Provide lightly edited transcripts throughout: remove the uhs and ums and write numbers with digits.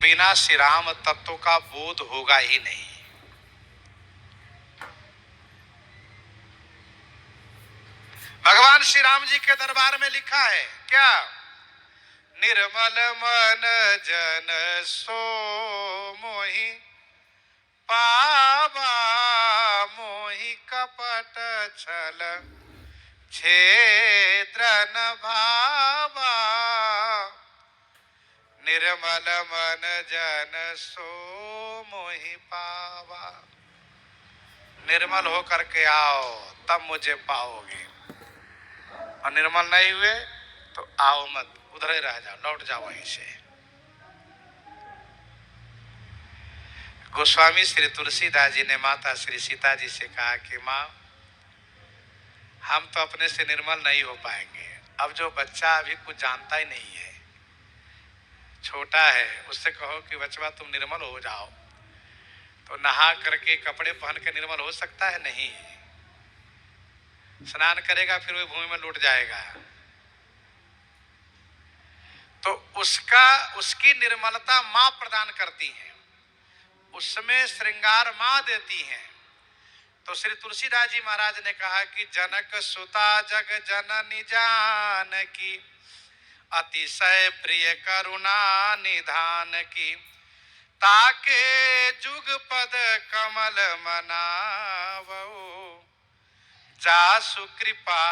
बिना श्री राम तत्व का बोध होगा ही नहीं। भगवान श्री राम जी के दरबार में लिखा है क्या? निर्मल मन जन सो मोहि पावा, मोहि कपट छल छेद्र न भावा। निर्मल मन जन सो मोहि पावा। निर्मल होकर के आओ तब मुझे पाओगे, और निर्मल नहीं हुए तो आओ मत, उधर ही रह जाओ, लौट जाओ वहीं से। गोस्वामी श्री तुलसीदास जी ने माता श्री सीता जी से कहा कि माँ, हम तो अपने से निर्मल नहीं हो पाएंगे। अब जो बच्चा अभी कुछ जानता ही नहीं है, छोटा है, उससे कहो कि बच्चा तुम निर्मल हो जाओ, तो नहा करके कपड़े पहन के निर्मल हो सकता है? नहीं। स्नान करेगा फिर वही भूमि में लौट जाएगा। तो उसकी निर्मलता मां प्रदान करती है, उसमें श्रृंगार मां देती हैं। तो श्री तुलसीदास जी महाराज ने कहा कि जनक सुता जग जननी जानकी, अतिशय प्रिय करुणा निधान की। ताके जुग पद कमल मनावो, जासु कृपा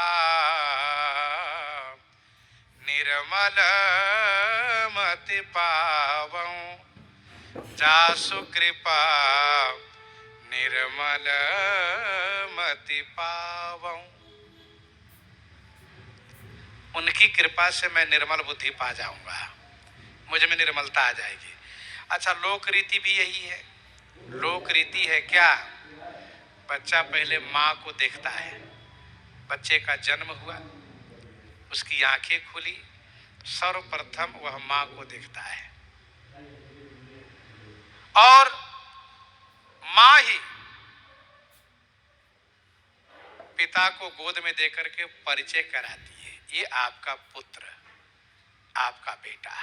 निर्मल मति पावऊं, जासु कृपा निर्मल मति पावऊं। उनकी कृपा से मैं निर्मल बुद्धि पा जाऊंगा, मुझ में निर्मलता आ जाएगी। अच्छा, लोक रीति भी यही है। लोक रीति है क्या? बच्चा पहले माँ को देखता है। बच्चे का जन्म हुआ, उसकी आंखें खुली, सर्वप्रथम वह माँ को देखता है, और माँ ही पिता को गोद में देकर के परिचय कराती है, ये आपका पुत्र, आपका बेटा।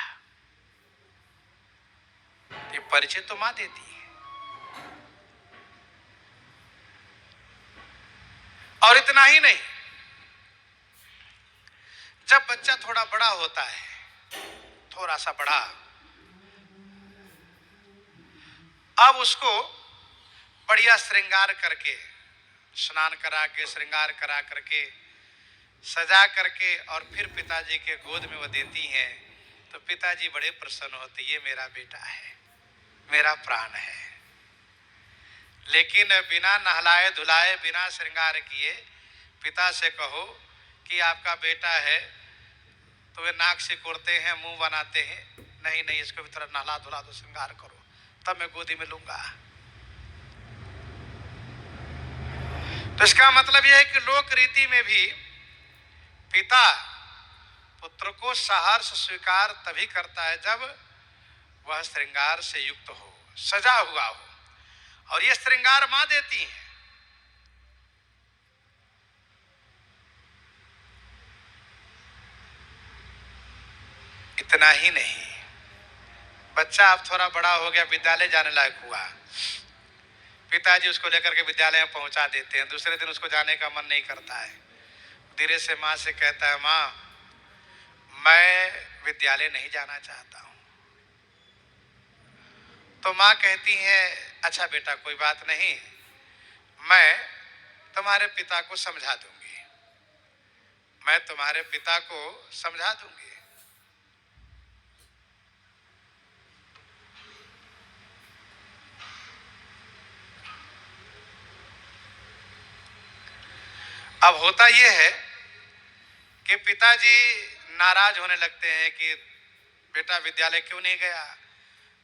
ये परिचय तो माँ देती है। और इतना ही नहीं, जब बच्चा थोड़ा बड़ा होता है, थोड़ा सा बड़ा, अब उसको बढ़िया श्रृंगार करके, स्नान करा के, श्रृंगार करा करके, सजा करके, और फिर पिताजी के गोद में वो देती हैं, तो पिताजी बड़े प्रसन्न होते, ये मेरा बेटा है, मेरा प्राण है। लेकिन बिना नहलाए धुलाए, बिना श्रृंगार किए पिता से कहो कि आपका बेटा है, तो वे नाक से कोड़ते हैं, मुंह बनाते हैं, नहीं नहीं, इसको भी थोड़ा नहला धुला दो, श्रृंगार करो, तब मैं गोदी में लूंगा। तो इसका मतलब यह है कि लोक रीति में भी पिता पुत्र को सहर्ष स्वीकार तभी करता है जब वह श्रृंगार से युक्त हो, सजा हुआ हो, और यह श्रृंगार मां देती है। इतना ही नहीं, बच्चा अब थोड़ा बड़ा हो गया, विद्यालय जाने लायक हुआ, पिताजी उसको लेकर के विद्यालय में पहुंचा देते हैं। दूसरे दिन उसको जाने का मन नहीं करता है, धीरे से माँ से कहता है, माँ मैं विद्यालय नहीं जाना चाहता हूं। तो माँ कहती है, अच्छा बेटा कोई बात नहीं, मैं तुम्हारे पिता को समझा दूंगी, मैं तुम्हारे पिता को समझा दूंगी। अब होता यह है कि पिताजी नाराज होने लगते हैं कि बेटा विद्यालय क्यों नहीं गया।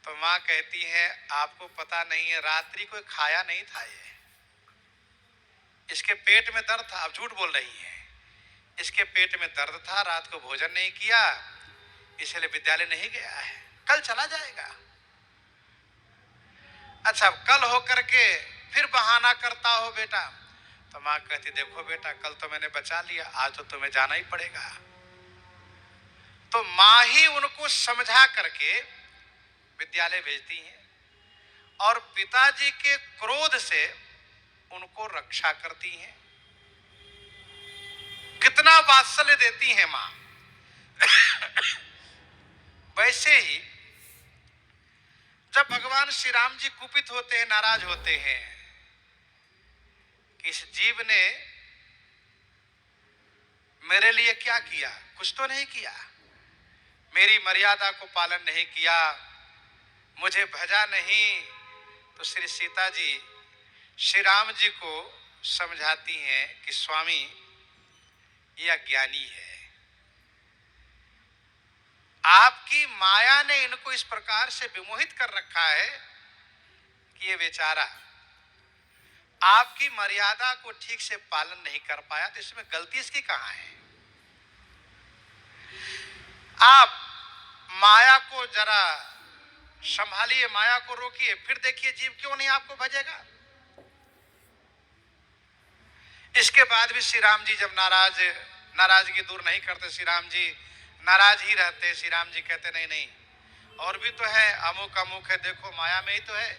तो माँ कहती है, आपको पता नहीं है, रात्रि को खाया नहीं था, ये इसके पेट में दर्द था। अब झूठ बोल रही है, इसके पेट में दर्द था, रात को भोजन नहीं किया, इसलिए विद्यालय नहीं गया है, कल चला जाएगा। अच्छा, कल होकर के फिर बहाना करता हो बेटा। तो माँ कहती, देखो बेटा, कल तो मैंने बचा लिया, आज तो तुम्हें जाना ही पड़ेगा। तो माँ ही उनको समझा करके विद्यालय भेजती हैं और पिताजी के क्रोध से उनको रक्षा करती हैं। कितना वात्सल्य देती हैं मां। वैसे ही जब भगवान श्री राम जी कुपित होते हैं, नाराज होते हैं कि इस जीव ने मेरे लिए क्या किया, कुछ तो नहीं किया, मेरी मर्यादा को पालन नहीं किया, मुझे भजा नहीं, तो श्री सीता जी श्री राम जी को समझाती हैं कि स्वामी ये अज्ञानी है, आपकी माया ने इनको इस प्रकार से विमोहित कर रखा है कि ये बेचारा आपकी मर्यादा को ठीक से पालन नहीं कर पाया, तो इसमें गलती इसकी कहां है। आप माया को जरा संभालिए, माया को रोकिए, फिर देखिए जीव क्यों नहीं आपको भजेगा। इसके बाद भी श्री राम जी जब नाराजगी दूर नहीं करते, श्री राम जी नाराज ही रहते। श्री राम जी कहते नहीं नहीं, और भी तो है, अमुक अमुक है, देखो माया में ही तो है,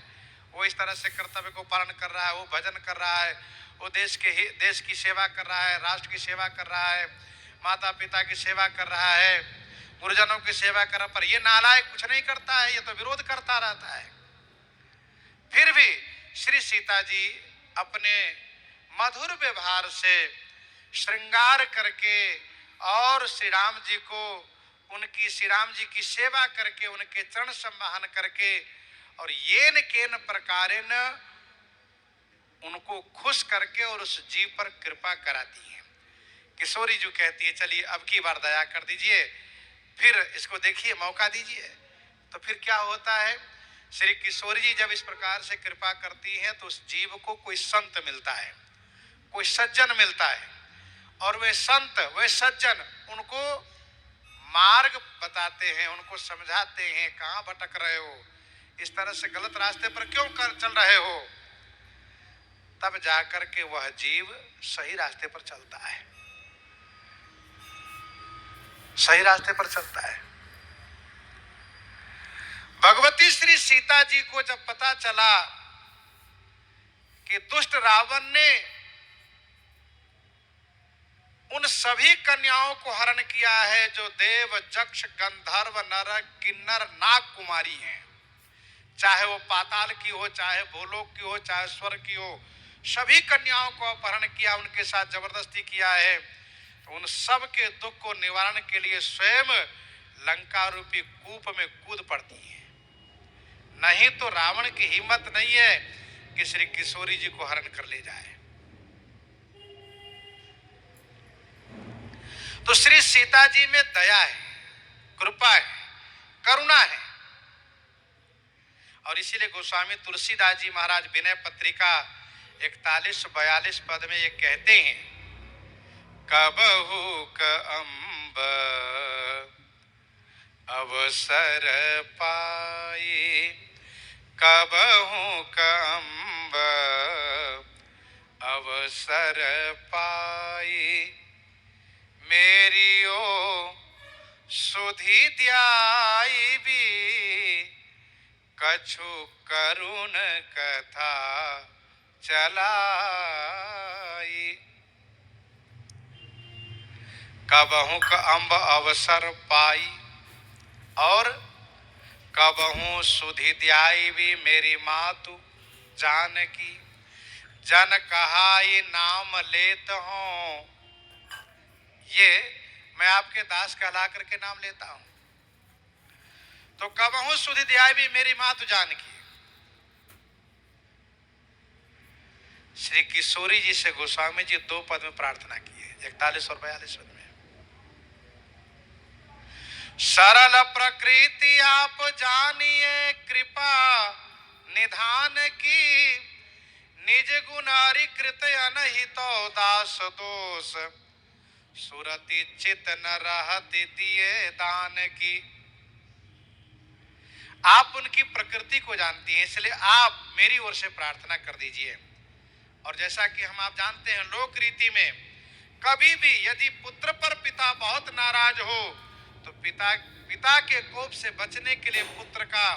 वो इस तरह से कर्तव्य को पालन कर रहा है, वो भजन कर रहा है, वो देश की सेवा कर रहा है, राष्ट्र की सेवा कर रहा है, माता पिता की सेवा कर रहा है, गुरुजनों की सेवा कर रहा है, पर ये नालायक कुछ नहीं करता है, ये तो विरोध करता रहता है। फिर भी श्री सीता जी अपने मधुर व्यवहार से श्रृंगार करके और श्री राम जी को श्री राम जी की सेवा करके, उनके चरण संवाहन करके और येन केन प्रकारेण उनको खुश करके और उस जीव पर कृपा कराती है। किशोरी जी कहती है चलिए अब की बार दया कर दीजिए, फिर इसको देखिए, मौका दीजिए। तो फिर क्या होता है, श्री किशोरी जी जब इस प्रकार से कृपा करती हैं तो उस जीव को कोई संत मिलता है, कोई सज्जन मिलता है, और वे संत वे सज्जन उनको मार्ग बताते हैं, उनको समझाते हैं, कहां भटक रहे हो, इस तरह से गलत रास्ते पर क्यों चल रहे हो। तब जाकर के वह जीव सही रास्ते पर चलता है, सही रास्ते पर चलता है। भगवती श्री सीता जी को जब पता चला कि दुष्ट रावण ने उन सभी कन्याओं को हरण किया है जो देव जक्ष गंधर्व नर किन्नर नाग कुमारी हैं, चाहे वो पाताल की हो, चाहे भूलोक की हो, चाहे स्वर्ग की हो, सभी कन्याओं को अपहरण किया, उनके साथ जबरदस्ती किया है। तो उन सब के दुख को निवारण के लिए स्वयं लंका रूपी कूप में कूद पड़ती है। नहीं तो रावण की हिम्मत नहीं है कि श्री किशोरी जी को हरण कर ले जाए। तो श्री सीता जी में दया है, कृपा है, करुणा है, और इसीलिए गोस्वामी तुलसीदास जी महाराज विनय पत्रिका 41-42 पद में ये कहते हैं, कबहु क अम्ब अवसर पाई, कबहु क अम्ब अवसर पाई, मेरी ओ सुधि द्याई भी, कछु करुण कथा चलाई। कबहु क अम्ब अवसर पाई और कबहु सुधि द्याई भी, मेरी मातु जानकी, जन कहाई नाम लेत हूं। ये मैं आपके दास कहला करके नाम लेता हूं। तो कबहु सुधि द्याई भी, मेरी मातु जानकी। श्री किशोरी जी से गोस्वामी जी 2 पद में प्रार्थना की है, 41 और 42 पद में। सरल प्रकृति आप जानिए, कृपा निधान की, निज गुनारी कृत अनहित दास दोष, सुरति चित न रहति दिए दान की। आप उनकी प्रकृति को जानती हैं, इसलिए आप मेरी ओर से प्रार्थना कर दीजिए। और जैसा कि आप जानते हैं, लोक रीति में कभी भी यदि पुत्र पर पिता बहुत नाराज हो तो पिता के कोप से बचने के लिए पुत्र का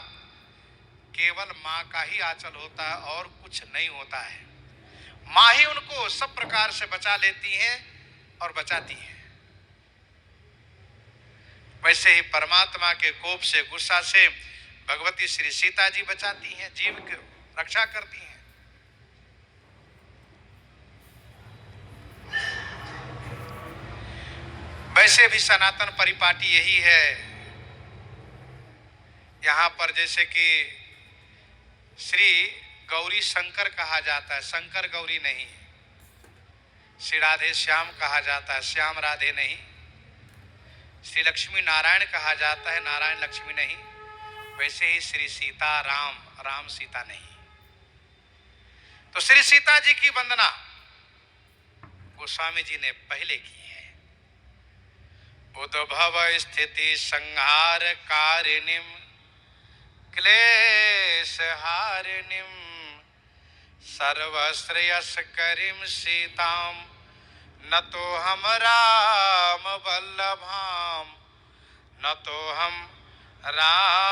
केवल माँ का ही आंचल होता है और कुछ नहीं होता है। माँ ही उनको सब प्रकार से बचा लेती हैं और बचाती हैं। वैसे ही परमात्मा के कोप से, गुस्सा से भगवती श्री सीता जी बचाती हैं, जीव की रक्षा करती हैं। वैसे भी सनातन परिपाटी यही है। यहां पर जैसे कि श्री गौरी शंकर कहा जाता है, शंकर गौरी नहीं। श्री राधे श्याम कहा जाता है, श्याम राधे नहीं। श्री लक्ष्मी नारायण कहा जाता है, नारायण लक्ष्मी नहीं। वैसे ही श्री सीता राम, राम सीता नहीं। तो श्री सीता जी की वंदना गोस्वामी जी ने पहले की है। उद्भव स्थिति संहार कारिणीम क्लेश हारिणीम सर्वश्रेयस करीम सीताम न तो हम राम वल्लभाम न तो हम राम